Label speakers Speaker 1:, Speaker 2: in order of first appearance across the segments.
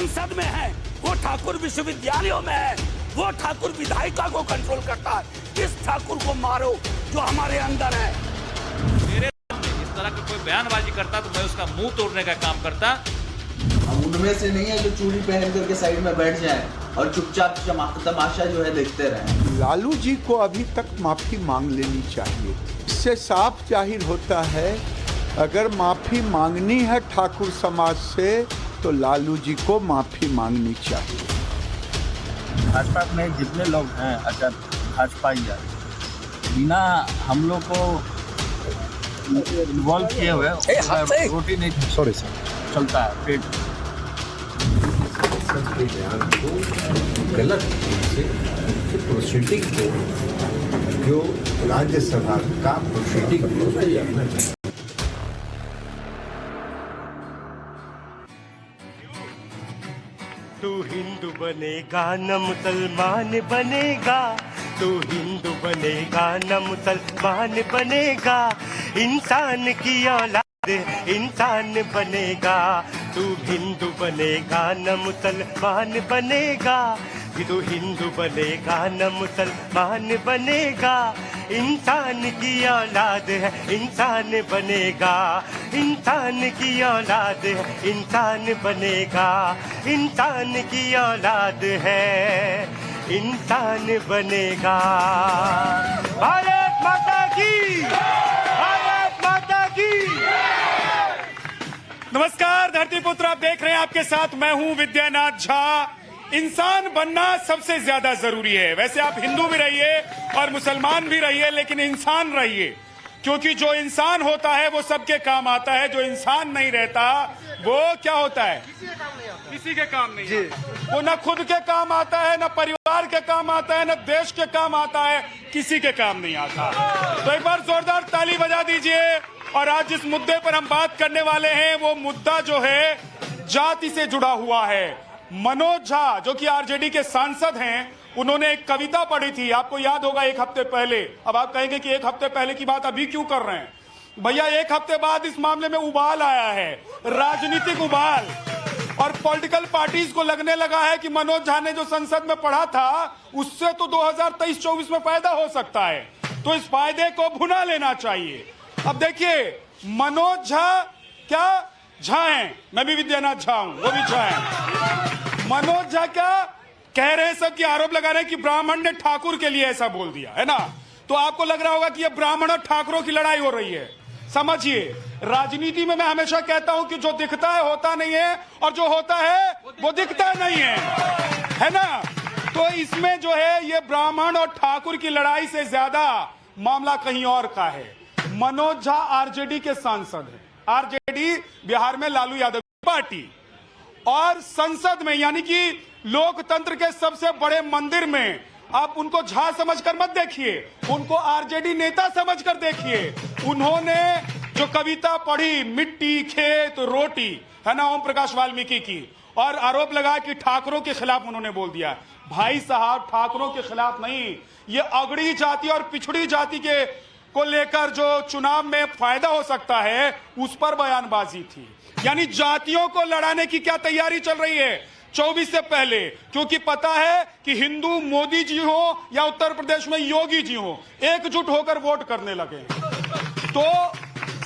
Speaker 1: संसद में है, वो ठाकुर विश्वविद्यालयों में है, वो ठाकुर विधायिका को कंट्रोल करता है। इस ठाकुर को मारो जो हमारे अंदर है।
Speaker 2: मेरे इस तरह का कोई बयानबाजी करता तो मैं उसका मुंह तोड़ने का काम करता।
Speaker 3: हम उनमें से नहीं है जो चूड़ी पहन करके साइड में बैठ जाए और चुपचाप तमाशा जो है देखते रहे।
Speaker 4: लालू जी को अभी तक माफी मांग लेनी चाहिए। इससे साफ जाहिर होता है अगर माफी मांगनी है ठाकुर समाज से तो लालू जी को माफी मांगनी चाहिए।
Speaker 5: भाजपा में जितने लोग हैं अगर भाजपा या बिना हम लोग को इन्वॉल्व किए हुए रोटी नहीं चलता है पेट।
Speaker 6: गलत प्रोसीडिंग को जो राज्यसभा का प्रोसीडिंग
Speaker 7: तू हिंदू बनेगा न मुसलमान बनेगा, तू हिंदू बनेगा न मुसलमान बनेगा, इंसान की औलाद इंसान बनेगा। तू हिंदू बनेगा न मुसलमान बनेगा, तू हिंदू बनेगा न मुसलमान बनेगा, इंसान की औलाद है इंसान बनेगा, इंसान की औलाद है इंसान बनेगा, इंसान की औलाद है इंसान बनेगा। भारत माता की, भारत माता की।
Speaker 8: नमस्कार धरती पुत्र, आप देख रहे हैं आपके साथ मैं हूं विद्यानाथ झा। इंसान बनना सबसे ज्यादा जरूरी है। वैसे आप हिंदू भी रहिए और मुसलमान भी रहिए, लेकिन इंसान रहिए, क्योंकि जो इंसान होता है वो सबके काम आता है। जो इंसान नहीं रहता वो क्या होता है? किसी के काम नहीं है। वो न खुद के काम आता है, न परिवार के काम आता है, न देश के काम आता है, किसी के काम नहीं आता। तो एक बार जोरदार ताली बजा दीजिए। और आज जिस मुद्दे पर हम बात करने वाले हैं वो मुद्दा जो है जाति से जुड़ा हुआ है। मनोज झा जो कि आरजेडी के सांसद हैं, उन्होंने एक कविता पढ़ी थी, आपको याद होगा, एक हफ्ते पहले। अब आप कहेंगे कि एक हफ्ते पहले की बात अभी क्यों कर रहे हैं? भैया एक हफ्ते बाद इस मामले में उबाल आया है, राजनीतिक उबाल, और पॉलिटिकल पार्टीज को लगने लगा है कि मनोज झा ने जो संसद में पढ़ा था उससे तो 2023-24 में फायदा हो सकता है, तो इस फायदे को भुना लेना चाहिए। अब देखिए, मनोज झा क्या झा हैं, मैं भी विद्यानाथ झा हूं, वो भी झा हैं। मनोज झा क्या कह रहे हैं? सब की आरोप लगा रहे हैं कि ब्राह्मण ने ठाकुर के लिए ऐसा बोल दिया है ना। तो आपको लग रहा होगा कि ये ब्राह्मण और ठाकुरों की लड़ाई हो रही है। समझिए, राजनीति में मैं हमेशा कहता हूं कि जो दिखता है होता नहीं है, और जो होता है वो दिखता नहीं है ना। तो इसमें जो है ये ब्राह्मण और ठाकुर की लड़ाई से ज्यादा मामला कहीं और का है। मनोज झा आरजेडी के सांसद हैं, आरजेडी बिहार में लालू यादव की पार्टी, और संसद में यानी कि लोकतंत्र के सबसे बड़े मंदिर में आप उनको झा समझकर मत देखिए, उनको आरजेडी नेता समझकर देखिए। उन्होंने जो कविता पढ़ी, मिट्टी खेत रोटी, है ना, ओम प्रकाश वाल्मीकि की, और आरोप लगा कि ठाकुरों के खिलाफ उन्होंने बोल दिया। भाई साहब, ठाकुरों के खिलाफ नहीं, ये अगड़ी जाति और पिछड़ी जाति के को लेकर जो चुनाव में फायदा हो सकता है उस पर बयानबाजी थी। यानी जातियों को लड़ाने की क्या तैयारी चल रही है 24 से पहले, क्योंकि पता है कि हिंदू मोदी जी हो या उत्तर प्रदेश में योगी जी हो, एकजुट होकर वोट करने लगे। तो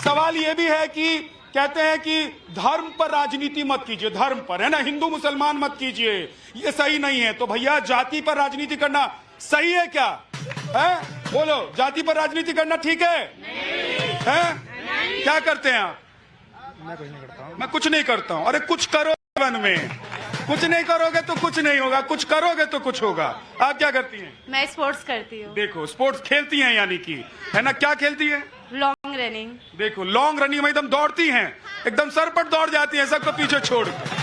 Speaker 8: सवाल यह भी है कि कहते हैं कि धर्म पर राजनीति मत कीजिए, धर्म पर, है ना, हिंदू मुसलमान मत कीजिए, ये सही नहीं है। तो भैया जाति पर राजनीति करना सही है क्या? है? बोलो, जाति पर राजनीति करना ठीक है? क्या करते हैं आप? मैं कुछ नहीं करता हूं। अरे कुछ करो जीवन में, कुछ नहीं करोगे तो कुछ नहीं होगा, कुछ करोगे तो कुछ होगा। आप क्या करती हैं?
Speaker 9: मैं स्पोर्ट्स करती हूँ।
Speaker 8: देखो, स्पोर्ट्स खेलती हैं यानी कि, है ना, क्या खेलती है?
Speaker 9: Long running.
Speaker 8: देखो, लॉन्ग रनिंग में एकदम दौड़ती हैं, एकदम सरपट दौड़ जाती हैं सबको पीछे छोड़ के।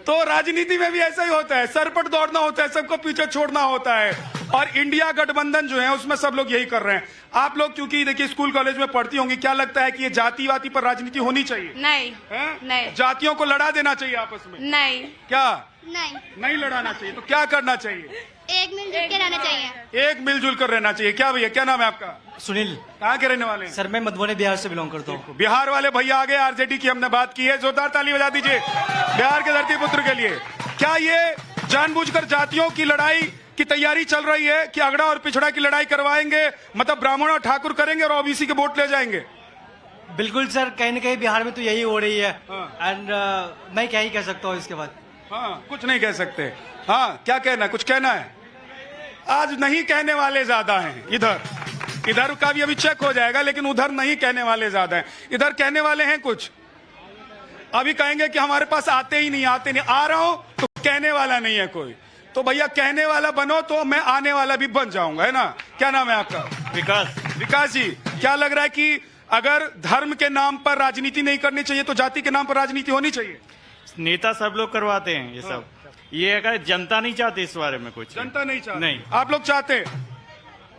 Speaker 8: तो राजनीति में भी ऐसा ही होता है, सरपट दौड़ना होता है, सबको पीछे छोड़ना होता है। और इंडिया गठबंधन जो है उसमें सब लोग यही कर रहे हैं। आप लोग क्योंकि देखिए स्कूल कॉलेज में पढ़ती होंगी, क्या लगता है कि ये जातिवादी पर राजनीति होनी चाहिए?
Speaker 9: नहीं
Speaker 8: है?
Speaker 9: नहीं
Speaker 8: जातियों को लड़ा देना चाहिए आपस में?
Speaker 9: नहीं
Speaker 8: क्या
Speaker 10: नहीं
Speaker 8: लड़ाना चाहिए? तो क्या करना चाहिए?
Speaker 10: एक मिलजुल के रहना चाहिए।
Speaker 8: एक मिलजुल कर रहना चाहिए। क्या भैया, क्या नाम है आपका?
Speaker 5: सुनील।
Speaker 8: कहाँ के रहने वाले हैं?
Speaker 5: सर मैं मधुबनी बिहार से बिलोंग करता हूँ।
Speaker 8: बिहार वाले भैया आगे, आरजेडी की हमने बात की है, जोरदार ताली बजा दीजिए बिहार के धरती पुत्र के लिए। क्या ये जानबूझकर जातियों की लड़ाई की तैयारी चल रही है कि अगड़ा और पिछड़ा की लड़ाई करवाएंगे, मतलब ब्राह्मण और ठाकुर करेंगे और ओबीसी के वोट ले जाएंगे?
Speaker 5: बिल्कुल सर, कहीं न कहीं बिहार में तो यही हो रही है। एंड मैं क्या ही कह सकता हूँ इसके बाद।
Speaker 8: हाँ, कुछ नहीं कह सकते। हाँ, क्या कहना है? कुछ कहना है? आज नहीं कहने वाले ज्यादा हैं। इधर का भी अभी चेक हो जाएगा, लेकिन उधर नहीं कहने वाले ज्यादा हैं। इधर कहने वाले हैं कुछ, अभी कहेंगे कि हमारे पास आते ही नहीं, आ रहा हूं तो कहने वाला नहीं है कोई। तो भैया कहने वाला बनो तो मैं आने वाला भी बन जाऊंगा, है ना? क्या नाम है आपका? विकास जी, क्या लग रहा है कि अगर धर्म के नाम पर राजनीति नहीं करनी चाहिए तो जाति के नाम पर राजनीति होनी चाहिए?
Speaker 11: नेता सब लोग करवाते हैं ये सब। ये अगर जनता नहीं चाहती इस बारे में कुछ,
Speaker 8: जनता नहीं चाहती।
Speaker 11: नहीं,
Speaker 8: आप लोग चाहते हैं?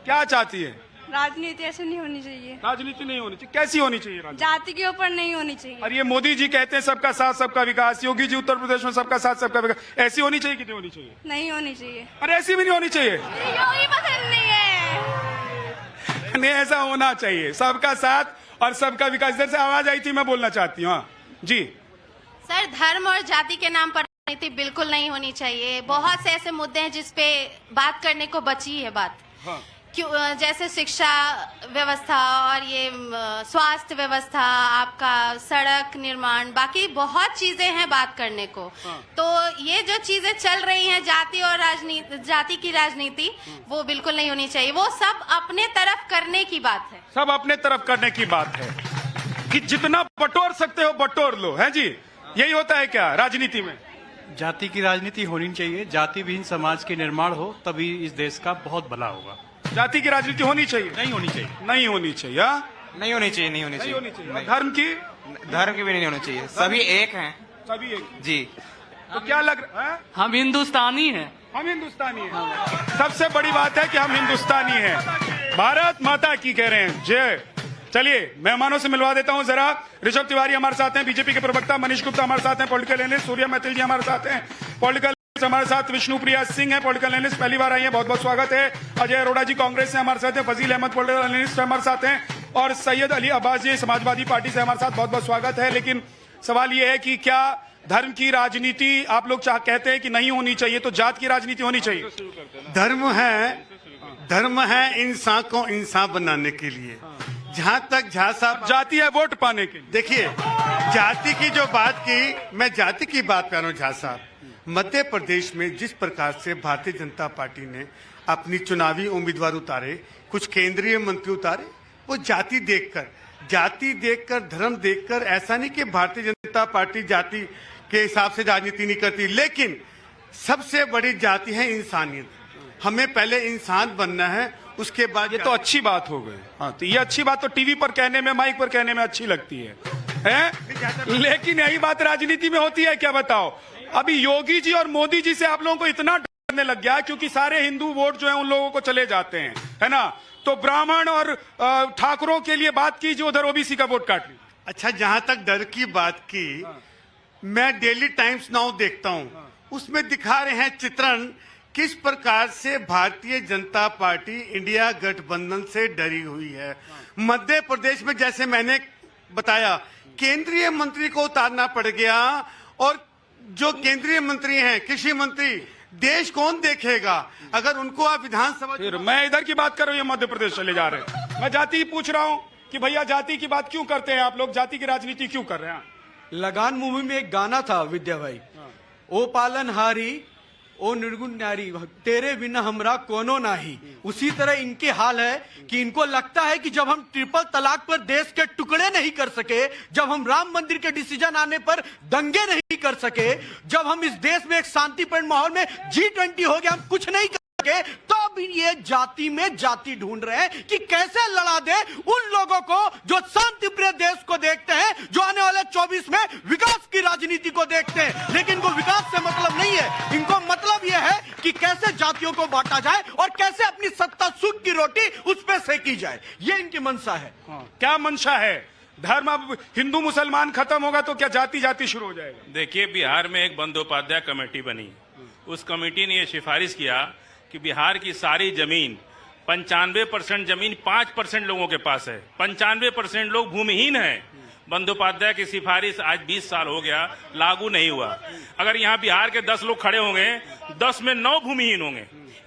Speaker 8: क्या चाहती है?
Speaker 9: राजनीति ऐसे नहीं होनी चाहिए।
Speaker 8: राजनीति नहीं होनी चाहिए। कैसी होनी चाहिए राजनीति?
Speaker 9: जाति के ऊपर नहीं होनी चाहिए।
Speaker 8: और ये मोदी जी कहते हैं सबका साथ सबका विकास, योगी जी उत्तर प्रदेश में सबका साथ सबका विकास, ऐसी होनी चाहिए कि नहीं होनी चाहिए?
Speaker 9: नहीं होनी चाहिए।
Speaker 8: अरे ऐसी भी नहीं होनी चाहिए।
Speaker 9: योगी पसंद नहीं है।
Speaker 8: नहीं, ऐसा होना चाहिए, सबका साथ और सबका विकास। इधर से आवाज आई थी, मैं बोलना चाहती हूँ। हाँ जी
Speaker 10: सर, धर्म और जाति के नाम पर राजनीति बिल्कुल नहीं होनी चाहिए। बहुत से ऐसे मुद्दे हैं जिसपे बात करने को बची है बात।
Speaker 8: हाँ।
Speaker 10: क्यों, जैसे शिक्षा व्यवस्था और ये स्वास्थ्य व्यवस्था, आपका सड़क निर्माण, बाकी बहुत चीजें हैं बात करने को। तो ये जो चीजें चल रही हैं जाति और जाति की राजनीति, वो बिल्कुल नहीं होनी चाहिए। वो सब अपने तरफ करने की बात है।
Speaker 8: सब अपने तरफ करने की बात है कि जितना बटोर सकते हो बटोर लो, है जी? यही होता है क्या राजनीति में?
Speaker 5: जाति की राजनीति होनी चाहिए। जाति विहीन समाज के निर्माण हो तभी इस देश का बहुत भला होगा।
Speaker 8: जाति की राजनीति होनी चाहिए?
Speaker 5: नहीं होनी चाहिए।
Speaker 8: नहीं होनी चाहिए। हाँ?
Speaker 11: नहीं होनी चाहिए, नहीं होनी
Speaker 8: नहीं
Speaker 11: चाहिए।
Speaker 8: होनी चाहिए। धर्म की?
Speaker 11: धर्म की भी नहीं होनी चाहिए। सभी एक हैं।
Speaker 8: सभी एक
Speaker 11: जी।
Speaker 8: तो क्या लग रहा है?
Speaker 5: हम हिंदुस्तानी हैं।
Speaker 8: हम हिंदुस्तानी हैं। सबसे बड़ी बात है कि हम हिंदुस्तानी हैं। भारत माता की कह रहे हैं जय। चलिए मेहमानों से मिलवा देता हूं जरा। ऋषभ तिवारी हमारे साथ हैं, बीजेपी के प्रवक्ता। मनीष गुप्ता हमारे साथ हैं, पॉलिटिकल एनालिस्ट। सूर्या मैथिल जी हमारे साथ हैं, पॉलिटिकल। हमारे साथ विष्णुप्रिया सिंह है, पॉलिटिकल एनालिस्ट, पहली बार आई है, बहुत बहुत स्वागत है। अजय अरोड़ा जी कांग्रेस से हमारे साथ हैं, फजील अहमद पॉलिटिकल एनालिस्ट हमारे साथ हैं, और सैयद अली अब्बास जी समाजवादी पार्टी से हमारे साथ, बहुत बहुत स्वागत है। लेकिन सवाल यह है कि क्या धर्म की राजनीति आप लोग कहते हैं कि नहीं होनी चाहिए, तो जात की राजनीति होनी चाहिए?
Speaker 7: धर्म है इंसान को इंसान बनाने के लिए। जहाँ तक झा साहब
Speaker 8: जाति है वोट पाने के लिए।
Speaker 7: देखिए, जाति की जो बात की, मैं जाति की बात कर रहा हूँ झा साहब। मध्य प्रदेश में जिस प्रकार से भारतीय जनता पार्टी ने अपनी चुनावी उम्मीदवार उतारे, कुछ केंद्रीय मंत्री उतारे, वो जाति देखकर धर्म देखकर, ऐसा नहीं कि भारतीय जनता पार्टी जाति के हिसाब से राजनीति नहीं करती, लेकिन सबसे बड़ी जाति है इंसानियत। हमें पहले इंसान बनना है, उसके बाद।
Speaker 8: ये तो अच्छी बात हो गई। हाँ, तो ये अच्छी बात तो टीवी पर कहने में, माइक पर कहने में अच्छी लगती है? लेकिन यही बात राजनीति में होती है क्या, बताओ? अभी योगी जी और मोदी जी से आप लोगों को इतना डरने लग गया क्योंकि सारे हिंदू वोट जो है उन लोगों को चले जाते हैं, है ना? तो ब्राह्मण और ठाकुरों के लिए बात कीजिए, उधर ओबीसी का वोट काट ली।
Speaker 7: अच्छा, जहां तक डर की बात की, मैं डेली टाइम्स नाउ देखता हूं, उसमें दिखा रहे हैं चित्रण किस प्रकार से भारतीय जनता पार्टी इंडिया गठबंधन से डरी हुई है। मध्य प्रदेश में जैसे मैंने बताया, केंद्रीय मंत्री को उतारना पड़ गया, और जो केंद्रीय मंत्री हैं, कृषि मंत्री, देश कौन देखेगा अगर उनको आप विधानसभा।
Speaker 8: फिर मैं इधर की बात कर रहा हूँ, मध्य प्रदेश चले जा रहे हैं। मैं जाति पूछ रहा हूँ कि भैया जाति की बात क्यों करते हैं आप लोग, जाति की राजनीति क्यों कर रहे हैं?
Speaker 5: लगान मूवी में एक गाना था विद्या भाई, ओ पालनहारी ओ निर्गुण नारी, तेरे बिना हमरा कोनो नाही। उसी तरह इनके हाल है कि इनको लगता है कि जब हम ट्रिपल तलाक पर देश के टुकड़े नहीं कर सके, जब हम राम मंदिर के डिसीजन आने पर दंगे नहीं कर सके, जब हम इस देश में एक शांतिपूर्ण माहौल में G20 हो गया हम कुछ नहीं कर सके, तो अब ये जाति में जाति ढूंढ रहे हैं कि कैसे लड़ा दे उन लोगों को जो शांति प्रिय देश को देखते हैं, जो आने वाले 24 में विकास की राजनीति को देखते हैं। लेकिन इनको विकास से मतलब नहीं है, इनको मतलब यह है कि कैसे जातियों को बांटा जाए और कैसे अपनी सत्ता सुख की रोटी उस पर सेकी जाए। ये इनकी मंशा है।
Speaker 8: क्या मंशा है? धर्म अब हिंदू मुसलमान खत्म होगा तो क्या जाति जाति शुरू हो जाएगा?
Speaker 12: देखिए, बिहार में एक बंदोपाध्याय कमेटी बनी। उस कमेटी ने यह सिफारिश किया कि बिहार की सारी जमीन 95% जमीन 5% लोगों के पास है, 95% लोग भूमिहीन हैं। बंदोपाध्याय की सिफारिश आज 20 साल हो गया, लागू नहीं हुआ। अगर यहाँ बिहार के 10 लोग खड़े होंगे, 10 में 9 भूमिहीन होंगे।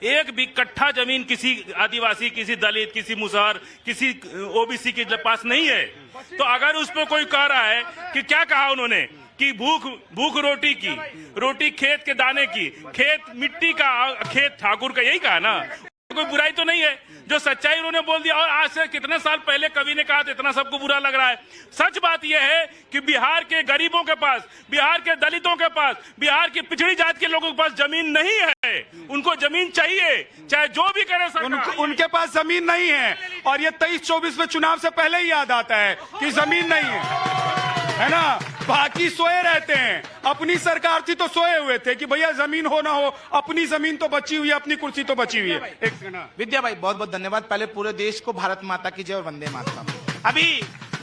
Speaker 12: एक भी कट्ठा जमीन किसी आदिवासी, किसी दलित, किसी मुसहर, किसी ओबीसी के पास नहीं है। तो अगर उस पर कोई कह रहा है कि क्या कहा उन्होंने कि भूख रोटी की, रोटी खेत के दाने की, खेत मिट्टी का, खेत ठाकुर का, यही कहा ना। कोई बुराई तो नहीं है, जो सच्चाई उन्होंने बोल दिया। और आज से कितने साल पहले कवि ने कहा था, इतना सबको बुरा लग रहा है। सच बात यह है कि बिहार के गरीबों के पास, बिहार के दलितों के पास, बिहार की पिछड़ी जाति के लोगों के पास जमीन नहीं है। उनको जमीन चाहिए, चाहे जो भी करे सरकार।
Speaker 8: उनके पास जमीन नहीं है। और ये 23-24 में चुनाव से पहले ही याद आता है कि जमीन नहीं है ना। बाकी सोए रहते हैं। अपनी सरकार थी तो सोए हुए थे कि भैया जमीन हो ना हो, अपनी जमीन तो बची हुई है, अपनी कुर्सी तो बची हुई है। एक
Speaker 13: विद्या भाई बहुत बहुत धन्यवाद। पहले पूरे देश को भारत माता की जय और वंदे मातरम। अभी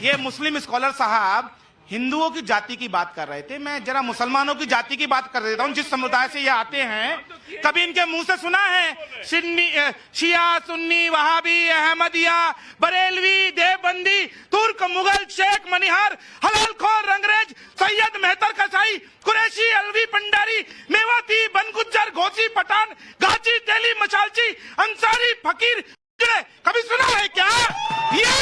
Speaker 13: ये मुस्लिम स्कॉलर साहब हिंदुओं की जाति की बात कर रहे थे, मैं जरा मुसलमानों की जाति की बात कर देता हूं। जिस समुदाय से ये आते हैं, कभी इनके मुंह से सुना है शिया, सुन्नी, वहाबी, अहमदिया, बरेलवी, देवबंदी, तुर्क, मुगल, शेख, मनिहार, हलालखोर, रंगरेज, सैयद, मेहतर, कसाई, कुरैशी, अलवी, पंडारी, मेवाती, बनगुज्जर, घोसी, पठान, गाची, तेली, मशालची, अंसारी, फकीर, कभी सुना है क्या? ये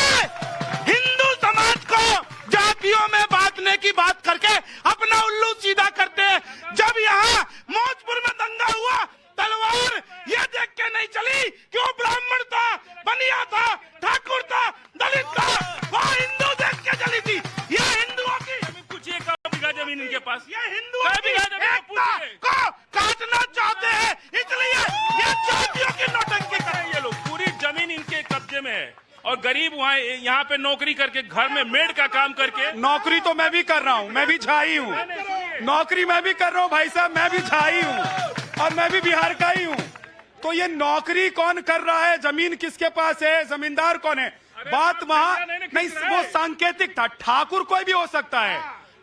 Speaker 13: हिंदू समाज को जातियों में बांटने की बात करके अपना उल्लू सीधा करते हैं। जब यहाँ मौजपुर में दंगा हुआ, तलवार ये देख के नहीं चली कि वो ब्राह्मण था, बनिया था, ठाकुर था, दलित था, वो हिंदू देख के चली थी। ये हिंदुओं की
Speaker 12: कुछ एक बीघा जमीन इनके पास,
Speaker 8: ये हिंदुओं की
Speaker 12: एकता
Speaker 8: को काटना चाहते हैं, इसलिए ये जातियों की नौटंकी कर रहे हैं।
Speaker 12: ये लोग पूरी जमीन इनके कब्जे में है। और गरीब वहाँ यहाँ पे नौकरी करके, घर में मेड का काम करके।
Speaker 8: नौकरी तो मैं भी कर रहा हूँ, मैं भी झाई हूँ। नौकरी मैं भी कर रहा हूँ भाई साहब, मैं भी झाई हूँ और मैं भी बिहार का ही हूँ। तो ये नौकरी कौन कर रहा है, जमीन किसके पास है, जमींदार कौन है, बात वहाँ नहीं। वो सांकेतिक था। ठाकुर कोई भी हो सकता है।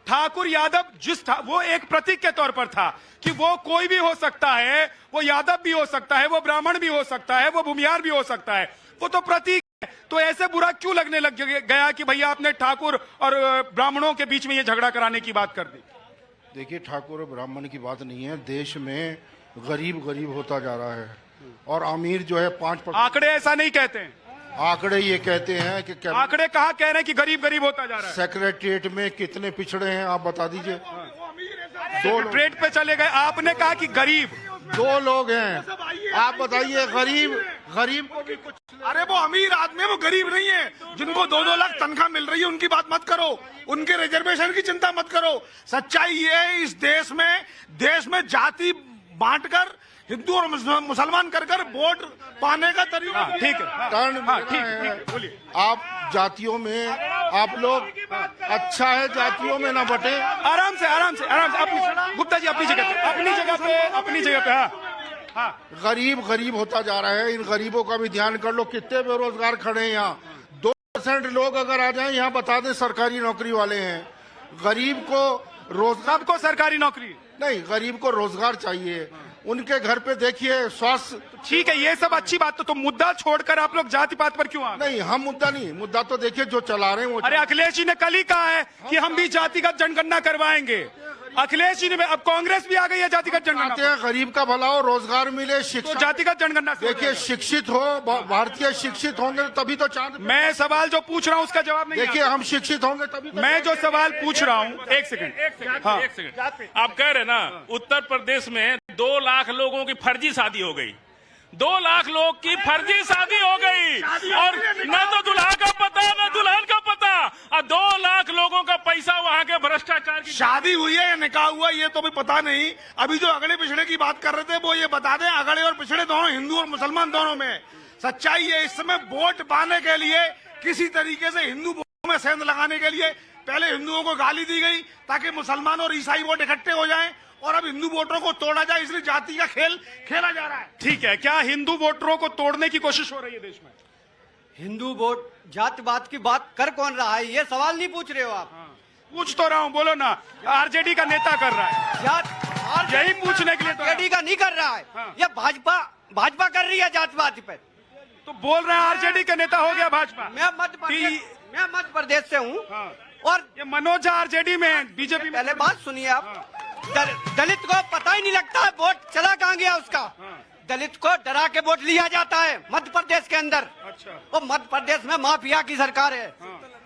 Speaker 8: ठाकुर यादव वो एक प्रतीक के तौर पर था कि वो कोई भी हो सकता है। वो यादव भी हो सकता है, वो ब्राह्मण भी हो सकता है, वो भूमिहार भी हो सकता है। वो तो प्रतीक। तो ऐसे बुरा क्यों लगने लग गया कि भैया आपने ठाकुर और ब्राह्मणों के बीच में ये झगड़ा कराने की बात कर दी?
Speaker 6: देखिए, ठाकुर और ब्राह्मण की बात नहीं है। देश में गरीब गरीब होता जा रहा है और अमीर जो है 5%।
Speaker 8: आंकड़े ऐसा नहीं कहते हैं।
Speaker 6: आंकड़े ये कहते हैं कि
Speaker 8: आंकड़े कहाँ कह रहे हैं कि गरीब गरीब होता जा रहा है?
Speaker 6: सेक्रेटरिएट में कितने पिछड़े हैं आप बता दीजिए।
Speaker 8: सेक्रेटरिएट पे चले गए, आपने कहा कि गरीब
Speaker 6: 2 लोग हैं। आप बताइए, गरीब को भी कुछ।
Speaker 8: अरे वो अमीर आदमी है, वो गरीब नहीं है। जिनको 2-2 लाख तनख्वाह मिल रही है उनकी बात मत करो, उनके रिजर्वेशन की चिंता मत करो। सच्चाई ये है, इस देश में जाति बांटकर, हिंदू और मुसलमान कर वोट पाने का तरीका ठीक है।
Speaker 6: ठीक बोलिए। आप जातियों में आप लोग अच्छा है, जातियों में ना बटे।
Speaker 8: आराम से गुप्ता जी अपनी जगह पे हाँ।
Speaker 6: गरीब होता जा रहा है। इन गरीबों का भी ध्यान कर लो। कितने बेरोजगार खड़े हैं यहाँ। 2% लोग अगर आ जाएं यहाँ, बता दें सरकारी नौकरी वाले हैं। गरीब को रोजगार,
Speaker 8: सबको सरकारी नौकरी
Speaker 6: नहीं, गरीब को रोजगार चाहिए। उनके घर पे देखिए स्वास्थ्य।
Speaker 8: ठीक है, ये सब अच्छी बात। तो मुद्दा छोड़कर आप लोग जाति पात पर क्यों आ?
Speaker 6: नहीं, हम मुद्दा तो देखिए जो चला रहे हैं वो।
Speaker 8: अरे अखिलेश जी ने कल ही कहा है कि हम भी जातिगत जनगणना करवाएंगे। अखिलेश जी ने, अब कांग्रेस भी आ गई है जातिगत जनगणना।
Speaker 6: गरीब का भला हो, रोजगार मिले, शिक्षा।
Speaker 8: तो जातिगत जनगणना
Speaker 6: देखिए, शिक्षित हो, भारतीय शिक्षित होंगे तभी तो चांद।
Speaker 8: मैं सवाल जो पूछ रहा हूँ उसका जवाब नहीं।
Speaker 6: देखिए, हम शिक्षित होंगे तभी।
Speaker 8: मैं जो सवाल पूछ रहा हूँ, एक सेकंड।
Speaker 12: आप कह रहे ना, उत्तर प्रदेश में 2 लाख लोगों की फर्जी शादी हो गई। 2 लाख लोग की फर्जी शादी हो गई और न तो दुल्हा का पता न दुल्हन का पता और 2 लाख लोगों का पैसा वहाँ के भ्रष्टाचार की
Speaker 6: शादी हुई है या निकाह हुआ ये तो भी पता नहीं। अभी जो अगड़े पिछड़े की बात कर रहे थे वो ये बता दें, अगड़े और पिछड़े दोनों, हिंदू और मुसलमान दोनों में सच्चाई है। इस समय वोट पाने के लिए किसी तरीके से हिंदू वोटों में सेंध लगाने के लिए पहले हिंदुओं को गाली दी गई ताकि मुसलमान और ईसाई वोट इकट्ठे हो जाएं और अब हिंदू वोटरों को तोड़ा जाए, इसलिए जाति का खेल खेला जा रहा है।
Speaker 8: ठीक है, क्या हिंदू वोटरों को तोड़ने की कोशिश हो रही है देश में?
Speaker 5: हिंदू वोट जातिवाद की बात कर कौन रहा है, ये सवाल नहीं पूछ रहे हो आप?
Speaker 8: पूछ तो रहा हूँ, बोलो ना। आरजेडी का नेता कर रहा है, यही पूछने के लिए तो
Speaker 5: आरजेडी का नहीं कर रहा है, ये भाजपा कर रही है जातिवाद पे।
Speaker 8: तो बोल रहे हैं आरजेडी का नेता हो गया भाजपा।
Speaker 5: मैं मध्य प्रदेश से हूँ और
Speaker 8: ये मनोज झा आरजेडी में, बीजेपी में।
Speaker 5: पहले बात सुनिए आप, दलित को पता ही नहीं लगता है वोट चला कहाँ गया उसका। दलित को डरा के वोट लिया जाता है मध्य प्रदेश के अंदर।
Speaker 8: अच्छा।
Speaker 5: और मध्य प्रदेश में माफिया की सरकार है।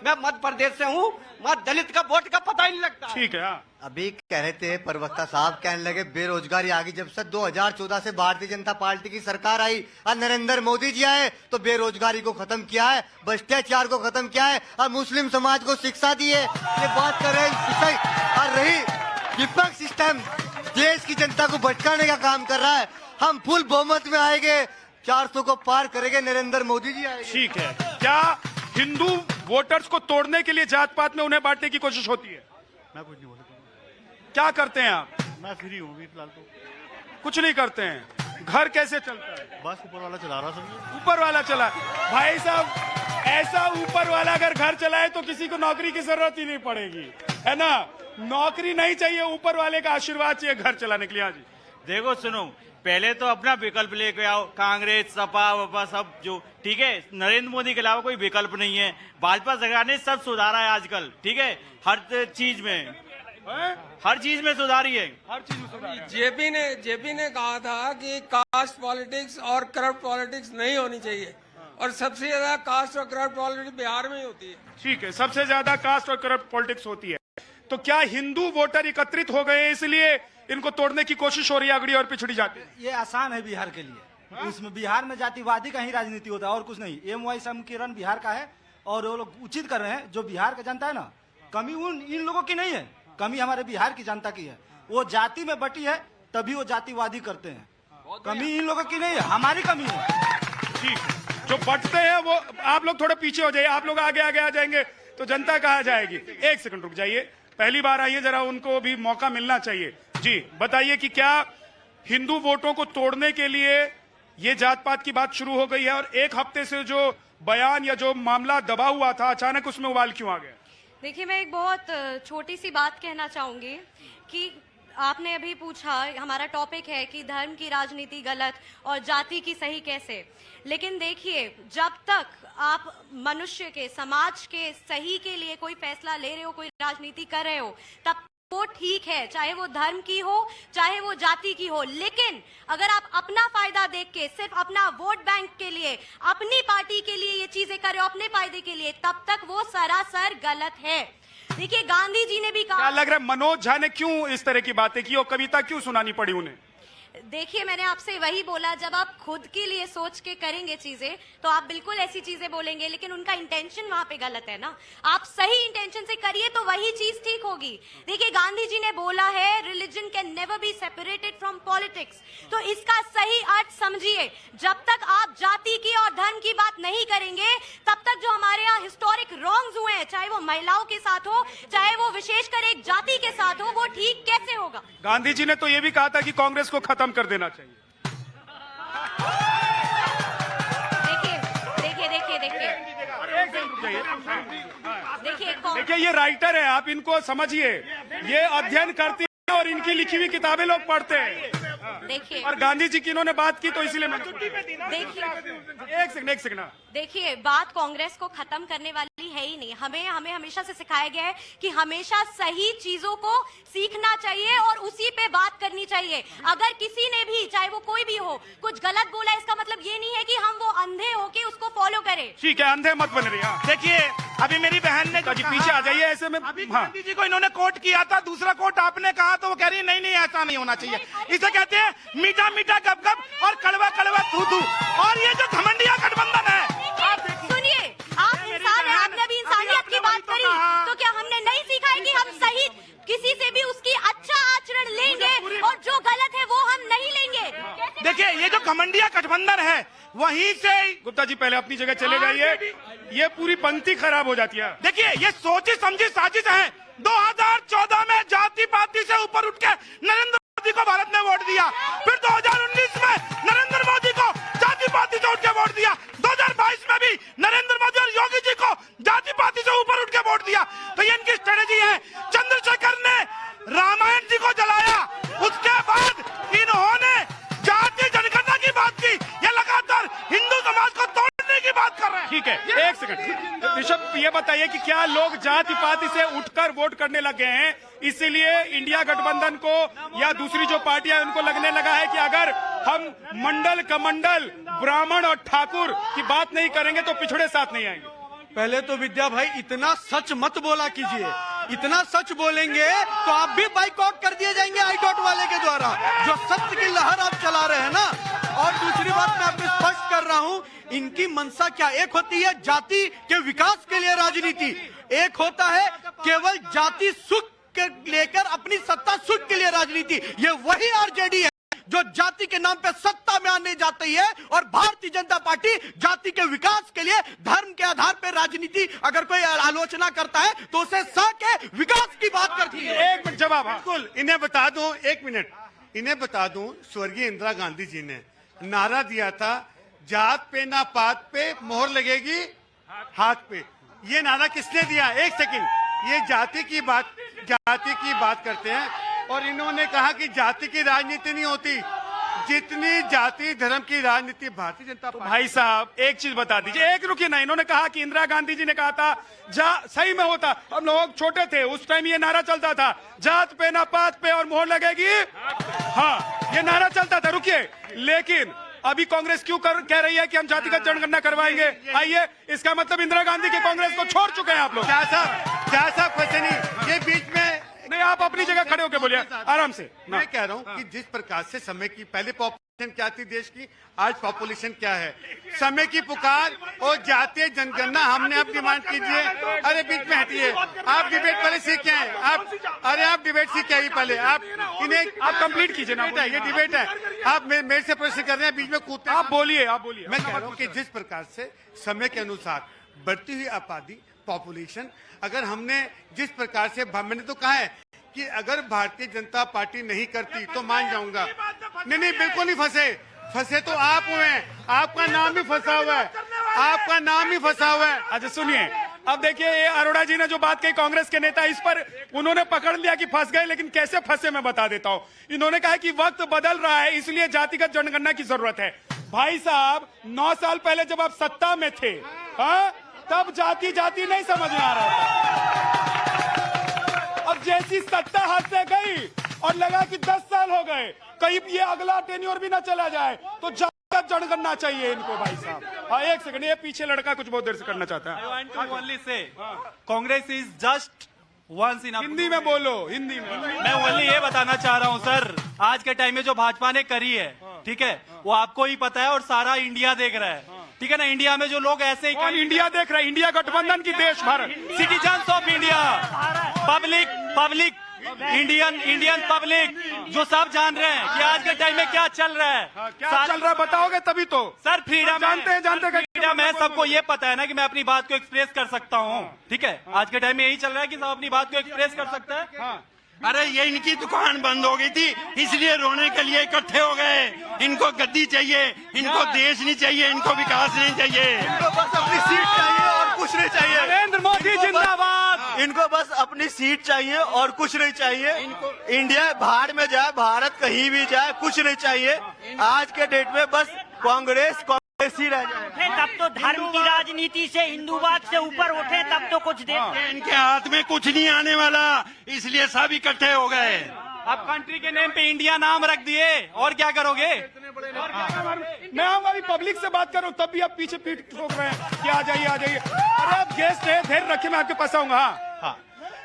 Speaker 5: मैं मध्य प्रदेश से हूँ, वहाँ दलित का वोट का पता ही नहीं लगता।
Speaker 8: ठीक है।
Speaker 14: अभी कह रहे थे प्रवक्ता साहब, कहने लगे बेरोजगारी आ गई जब से 2014 से भारतीय जनता पार्टी की सरकार आई और नरेंद्र मोदी जी आए तो बेरोजगारी को खत्म किया है, भ्रष्टाचार को खत्म किया है और मुस्लिम समाज को शिक्षा दी है। ये बात कर रहे हैं। और रही विपक्ष सिस्टम देश की जनता को भटकाने का काम कर रहा है। हम फुल बहुमत में आएंगे, 400 को पार करेंगे, नरेंद्र मोदी जी आएंगे।
Speaker 8: ठीक है। क्या हिंदू वोटर्स को तोड़ने के लिए जात पात में उन्हें बांटने की कोशिश होती है?
Speaker 7: मैं कुछ नहीं बोल सकता।
Speaker 8: क्या करते हैं आप?
Speaker 7: मैं फ्री हूँ अभी फिलहाल तो।
Speaker 8: कुछ नहीं करते हैं। घर कैसे चलता है?
Speaker 7: बस ऊपर वाला चला रहा सब।
Speaker 8: ऊपर वाला चला। भाई साहब, ऐसा ऊपर वाला अगर घर चलाए तो किसी को नौकरी की जरूरत ही नहीं पड़ेगी, है ना? नौकरी नहीं चाहिए, ऊपर वाले का आशीर्वाद चाहिए घर चलाने के लिए। हाँ जी।
Speaker 11: देखो सुनो, पहले तो अपना विकल्प लेके आओ, कांग्रेस सपा वपा सब जो, ठीक है? नरेंद्र मोदी के अलावा कोई विकल्प नहीं है। भाजपा सरकार ने सब सुधारा है आजकल, ठीक है? हर चीज में सुधारी है।
Speaker 8: हर चीज में सुधार।
Speaker 5: जेपी ने कहा था कि कास्ट पॉलिटिक्स और करप्ट पॉलिटिक्स नहीं होनी चाहिए और सबसे ज्यादा कास्ट और करप्ट पॉलिटिक्स बिहार में ही होती है।
Speaker 8: ठीक है, सबसे ज्यादा कास्ट और करप्ट पॉलिटिक्स होती है। तो क्या हिंदू वोटर एकत्रित हो गए इसलिए इनको तोड़ने की कोशिश हो रही है अगड़ी और पिछड़ी जाति?
Speaker 5: ये आसान है बिहार के लिए। इसमें बिहार में जातिवादी का ही राजनीति होता है और कुछ नहीं। एम.वाई. समीकरण बिहार का है और वो लोग उचित कर रहे हैं। जो बिहार का जनता है ना, कमी इन लोगों की नहीं है, कमी हमारे बिहार की जनता की है। वो जाति में बटी है तभी वो जातिवादी करते हैं। कमी इन लोगों की नहीं है, हमारी कमी है।
Speaker 8: ठीक है, जो बटते हैं वो आप लोग थोड़े पीछे हो जाइए। आप लोग आगे आगे आ जाएंगे तो जनता कहाँ जाएगी? 1 सेकंड रुक जाइए, पहली बार आइए, जरा उनको भी मौका मिलना चाहिए। जी बताइए कि क्या हिंदू वोटों को तोड़ने के लिए ये जात पात की बात शुरू हो गई है और 1 हफ्ते से जो बयान या जो मामला दबा हुआ था अचानक उसमें उबाल क्यों आ गया?
Speaker 9: देखिए, मैं एक बहुत छोटी सी बात कहना चाहूंगी कि आपने अभी पूछा, हमारा टॉपिक है कि धर्म की राजनीति गलत और जाति की सही कैसे। लेकिन देखिए, जब तक आप मनुष्य के, समाज के सही के लिए कोई फैसला ले रहे हो, कोई राजनीति कर रहे हो, तब वो ठीक है, चाहे वो धर्म की हो चाहे वो जाति की हो। लेकिन अगर आप अपना फायदा देख के, सिर्फ अपना वोट बैंक के लिए, अपनी पार्टी के लिए ये चीजें कर रहे हो, अपने फायदे के लिए, तब तक वो सरासर गलत है। देखिए, गांधी जी ने भी कहा।
Speaker 8: क्या लग रहा है मनोज झा ने क्यों इस तरह की बातें की और कविता क्यों सुनानी पड़ी उन्हें?
Speaker 9: देखिए, मैंने आपसे वही बोला, जब आप खुद के लिए सोच के करेंगे चीजें तो आप बिल्कुल ऐसी चीजें बोलेंगे, लेकिन उनका इंटेंशन वहां पे गलत है ना। आप सही इंटेंशन से करिए तो वही चीज ठीक होगी। देखिए, गांधी जी ने बोला है, religion can never be separated from politics. तो इसका सही अर्थ समझिए। जब तक आप जाति की और धर्म की बात नहीं करेंगे, तब तक जो हमारे यहाँ हिस्टोरिक रॉन्ग्स हुए हैं, चाहे वो महिलाओं के साथ हो, चाहे वो विशेषकर एक जाति के साथ हो, वो ठीक कैसे होगा?
Speaker 8: गांधी जी ने तो ये भी कहा था कि कांग्रेस को खत्म कर देना चाहिए। देखिए, ये राइटर है, आप इनको समझिए। ये अध्ययन करती है और इनकी लिखी हुई किताबें लोग पढ़ते हैं।
Speaker 9: देखिए,
Speaker 8: और गांधी जी की इन्होंने बात की तो इसलिए मैं
Speaker 9: देखिए,
Speaker 8: एक सेकंड।
Speaker 9: देखिए, बात कांग्रेस को खत्म करने वाली है ही नहीं। हमें हमेशा से सिखाया गया है कि हमेशा सही चीजों को सीखना चाहिए और उसी पे बात करनी चाहिए। अगर किसी ने भी, चाहे वो कोई भी हो, कुछ गलत बोला, इसका मतलब ये नहीं है कि हम वो अंधे होके उसको फॉलो करें।
Speaker 8: ठीक है, अंधे मत बन रही।
Speaker 13: देखिए, अभी मेरी बहन ने
Speaker 8: जी पीछे आ जाइए, ऐसे में
Speaker 13: अभी गांधी जी को इन्होंने कोट किया था, दूसरा कोट आपने कहा तो वो कह रही है नहीं ऐसा नहीं होना चाहिए। इसे कहते हैं मीठा मीठा गप गप और कड़वा कड़वा थू थू। और ये जो घमंडिया गठबंधन है,
Speaker 9: सुनिए, आप इंसान हैं, आपने अभी इंसानियत की बात करी, तो क्या हमने नहीं सीखा है कि हम सही किसी से भी उसकी अच्छा आचरण लेंगे और जो गलत है वो हम नहीं लेंगे?
Speaker 13: देखिए, ये जो घमंडिया गठबंधन है वहीं से,
Speaker 8: गुप्ता जी पहले अपनी जगह चले जाइए, ये पूरी पंक्ति खराब हो जाती है।
Speaker 13: देखिए, ये सोची समझी साजिश है। 2014 में जाति पाति से ऊपर उठ के नरेंद्र मोदी को भारत ने वोट दिया, फिर 2019 में नरेंद्र मोदी को जाति पाति से उठ के वोट दिया, 2022 में भी नरेंद्र मोदी और योगी जी को जाति पाति से ऊपर उठ के वोट दिया। तो ये इनकी स्ट्रेटेजी है। चंद्रशेखर ने रामायण जी को जलाया, उसके बाद इन्होंने जाति जनगणना की बात की, ये लगातार हिंदू समाज को तोड़ने की बात कर रहे हैं।
Speaker 8: ठीक है, एक सेकंड ऋषभ, ये बताइए कि क्या लोग जाति पाति से उठकर वोट करने लगे हैं, इसीलिए इंडिया गठबंधन को या दूसरी जो पार्टियां उनको लगने लगा है कि अगर हम मंडल कमंडल ब्राह्मण और ठाकुर की बात नहीं करेंगे तो पिछड़े साथ नहीं आएंगे?
Speaker 5: पहले तो विद्या भाई इतना सच मत बोला कीजिए, इतना सच बोलेंगे तो आप भी बाइकआउट कर दिए जाएंगे आईडॉट वाले के द्वारा, जो सत्य की लहर आप चला रहे हैं ना। और दूसरी बात मैं आपको स्पष्ट कर रहा हूं, इनकी मंशा क्या, एक होती है जाति के विकास के लिए राजनीति, एक होता है केवल जाति सुख के लेकर अपनी सत्ता सुख के लिए राजनीति। ये वही आरजेडी है जो जाति के नाम पे सत्ता में आने जाती है, और भारतीय जनता पार्टी जाति के विकास के लिए धर्म के आधार पर राजनीति अगर कोई आलोचना करता है तो उसे स के विकास की बात करती है।
Speaker 7: एक मिनट जवाब। बिल्कुल, इन्हें बता दूं, एक मिनट, इन्हें बता दूं, स्वर्गीय इंदिरा गांधी जी ने नारा दिया था, जात पे ना पात पे मोहर लगेगी हाथ पे। ये नारा किसने दिया? एक सेकंड, ये जाति की बात करते हैं और इन्होंने कहा कि जाति की राजनीति नहीं होती, जितनी जाति धर्म की राजनीति भारतीय जनता पार्टी।
Speaker 8: भाई साहब एक चीज बता दीजिए, एक रुकिए ना, इन्होंने कहा कि इंदिरा गांधी जी ने कहा था सही में होता, हम लोग छोटे थे उस टाइम ये नारा चलता था, जात पे ना पात पे और मोहर लगेगी, हाँ ये नारा चलता था। रुकिए, लेकिन अभी कांग्रेस क्यों कह रही है कि हम जातिगत जनगणना करवाएंगे? आइए, इसका मतलब इंदिरा गांधी के कांग्रेस को छोड़ चुके हैं आप लोग।
Speaker 7: क्या साहब कुछ नहीं, ये बीच में
Speaker 8: नहीं, आप अपनी जगह खड़े होकर बोलिए आराम से।
Speaker 7: मैं कह रहा हूँ कि जिस प्रकार से समय की पहले पॉपुलेशन क्या थी देश की, आज पॉपुलेशन क्या है, समय की पुकार और जातीय जनगणना हमने अब डिमांड कीजिए। अरे बीच में हटिए, आप डिबेट पहले सीख के आए, आप डिबेट सीख के आइए पहले, आप
Speaker 8: कंप्लीट कीजिए ना,
Speaker 7: ये डिबेट है, आप मेरे से प्रश्न कर रहे हैं, बीच में कूदते हैं।
Speaker 8: आप बोलिए।
Speaker 7: मैं कह रहा हूँ कि जिस प्रकार से समय के अनुसार बढ़ती हुई आबादी पॉपुलेशन, अगर हमने जिस प्रकार से, मैंने तो कहा है कि अगर भारतीय जनता पार्टी नहीं करती तो मान जाऊंगा। नहीं बिल्कुल नहीं फंसे तो आप हुए, आपका नाम भी फंसा हुआ है, आपका नाम भी फंसा हुआ है।
Speaker 8: अच्छा सुनिए, अब देखिए ये अरोड़ा जी ने जो बात कही, कांग्रेस के नेता, इस पर उन्होंने पकड़ लिया कि फंस गए, लेकिन कैसे फंसे मैं बता देता हूं। इन्होंने कहा कि वक्त बदल रहा है, इसलिए जातिगत जनगणना की जरूरत है। भाई साहब 9 साल पहले जब आप सत्ता में थे, हाँ, तब जाति नहीं समझ में आ रहा था। अब जैसी सत्ता हाथ से गई और लगा कि 10 साल हो गए, कहीं ये अगला टेन्योर भी ना चला जाए, तो जातिगत जनगणना चाहिए इनको। भाई साहब हाँ, एक सेकंड, ये पीछे लड़का कुछ बहुत देर से करना चाहता है।
Speaker 5: Congress is just once in.
Speaker 8: Hindi में बोलो, हिंदी में।
Speaker 5: मैं ओनली ये बताना चाह रहा हूँ सर, आज के टाइम में जो भाजपा ने करी है, ठीक है, वो आपको ही पता है और सारा इंडिया देख रहा है, ठीक है ना। इंडिया में जो लोग ऐसे ही,
Speaker 8: इंडिया देख रहा है, इंडिया गठबंधन की देश Bharat,
Speaker 5: citizens of India, public Indian public, जो सब जान रहे हैं कि आज के टाइम में क्या चल रहा है।
Speaker 8: क्या चल रहा है बताओगे तभी तो।
Speaker 5: सर फ्रीडम
Speaker 8: जानते
Speaker 5: फ्रीडम है, सबको ये पता है ना कि मैं अपनी बात को एक्सप्रेस कर सकता हूँ, ठीक है। आज के टाइम में यही चल रहा है कि सब अपनी बात को एक्सप्रेस कर सकता है।
Speaker 1: अरे ये इनकी दुकान बंद हो गई थी, इसलिए रोने के लिए इकट्ठे हो गए। इनको गद्दी चाहिए, इनको देश नहीं चाहिए, इनको विकास नहीं चाहिए,
Speaker 14: इनको बस अपनी सीट चाहिए और कुछ नहीं चाहिए।
Speaker 5: नरेंद्र मोदी जिंदाबाद।
Speaker 14: इनको बस अपनी सीट चाहिए और कुछ नहीं चाहिए। इंडिया बाहर में जाए, भारत कहीं भी जाए, कुछ नहीं चाहिए। आज के डेट में बस कांग्रेस
Speaker 13: ऐसी रह जाएगा।
Speaker 11: तब तो धर्म की राजनीति से हिंदूवाद से ऊपर उठे तब तो कुछ देखते हैं।
Speaker 6: इनके हाथ में कुछ नहीं आने वाला, इसलिए सब इकट्ठे हो गए।
Speaker 5: आप कंट्री के नेम पे इंडिया नाम रख दिए, और क्या करोगे? मैं आऊंगा अभी पब्लिक से बात कर रहा हूँ, तब भी आप पीछे पीठ ठोक रहे हैं कि आ जाइए आ जाइए। अरे आप गेस्ट है, धैर्य रखिए, मैं आपके पास आऊंगा।
Speaker 13: हाँ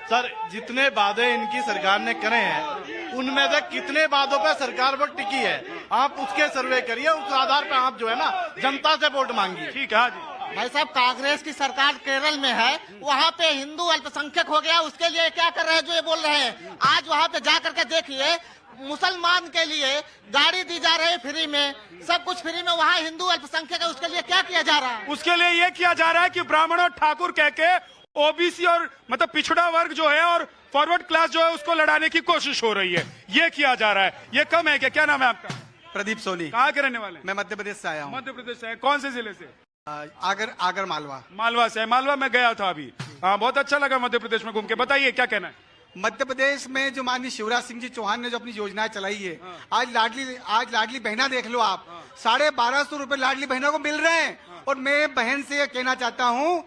Speaker 13: सर, जितने वादे इनकी सरकार ने करे हैं उनमें से कितने वादों पर सरकार वोट टिकी है, आप उसके सर्वे करिए, उस आधार पर आप जो है ना जनता से वोट मांगिए।
Speaker 5: ठीक है जी।
Speaker 14: भाई साहब, कांग्रेस की सरकार केरल में है, वहाँ पे हिंदू अल्पसंख्यक हो गया, उसके लिए क्या कर रहे हैं जो ये बोल रहे हैं? आज वहाँ पे जा करके देखिए, मुसलमान के लिए गाड़ी दी जा रही है फ्री में, सब कुछ फ्री में, वहाँ हिंदू अल्पसंख्यक है, उसके लिए क्या किया जा रहा है?
Speaker 5: उसके लिए ये किया जा रहा है कि ब्राह्मण और ठाकुर कह के ओबीसी और मतलब पिछड़ा वर्ग जो है और फॉरवर्ड क्लास जो है उसको लड़ाने की कोशिश हो रही है, ये किया जा रहा है। ये कम है क्या? क्या नाम है आपका?
Speaker 13: प्रदीप सोनी।
Speaker 5: कहाँ के रहने वाले?
Speaker 13: मैं मध्य प्रदेश से आया हूँ।
Speaker 5: मध्य प्रदेश से। कौन से जिले से?
Speaker 13: आगर मालवा।
Speaker 5: मालवा से। मालवा में गया था अभी, हाँ, बहुत अच्छा लगा मध्य प्रदेश में घूम के। बताइए क्या कहना है?
Speaker 13: मध्य प्रदेश में जो माननीय शिवराज सिंह जी चौहान ने जो अपनी योजनाएं चलाई है, आज लाडली बहना देख लो आप, 1250 रुपए लाडली बहनों को मिल रहे हैं। और मैं बहन से ये कहना चाहता हूँ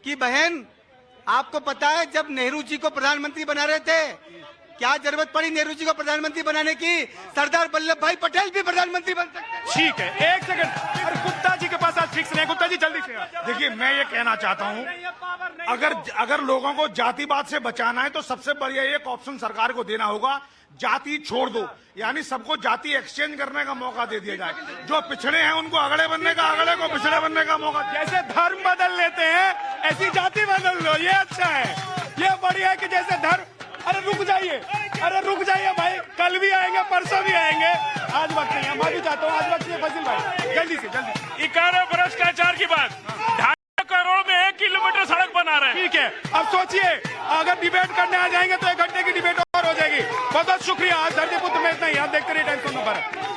Speaker 13: कि बहन, आपको पता है जब नेहरू जी को प्रधानमंत्री बना रहे थे, क्या जरूरत पड़ी नेहरू जी को प्रधानमंत्री बनाने की? सरदार वल्लभ भाई पटेल भी प्रधानमंत्री बन सकते हैं।
Speaker 5: ठीक है, एक सेकंड। अरे गुप्ता जी के पास आज फिक्स नहीं। गुप्ता जी जल्दी से।
Speaker 6: देखिए, मैं ये कहना चाहता हूँ, अगर लोगों को जातिवाद से बचाना है तो सबसे बढ़िया एक ऑप्शन सरकार को देना होगा, जाति छोड़ दो, यानी सबको जाति एक्सचेंज करने का मौका दे दिया जाए। जो पिछड़े हैं उनको अगड़े बनने का, अगड़े को पिछड़े बनने का मौका।
Speaker 5: जैसे धर्म बदल लेते हैं ऐसी जाति बदल लो, ये अच्छा है, ये बढ़िया है कि जैसे धर्म। अरे रुक जाइए, अरे रुक जाइए भाई, कल भी आएंगे, परसों भी आएंगे, आज वक्त नहीं है। मैं भी चाहता हूँ आज वक्त नहीं। फजील भाई जल्दी से जल्दी।
Speaker 12: 11 भ्रष्टाचार की बात, 2.5 करोड़ में 1 किलोमीटर सड़क बना रहे हैं।
Speaker 5: ठीक है, अब सोचिए अगर डिबेट करने आ जाएंगे तो 1 घंटे की डिबेट और हो जाएगी। बहुत बहुत शुक्रिया। आज धरतीपुत्र में इतना ही। आप देखते रहिए टाइम्स ऑफ इंडिया।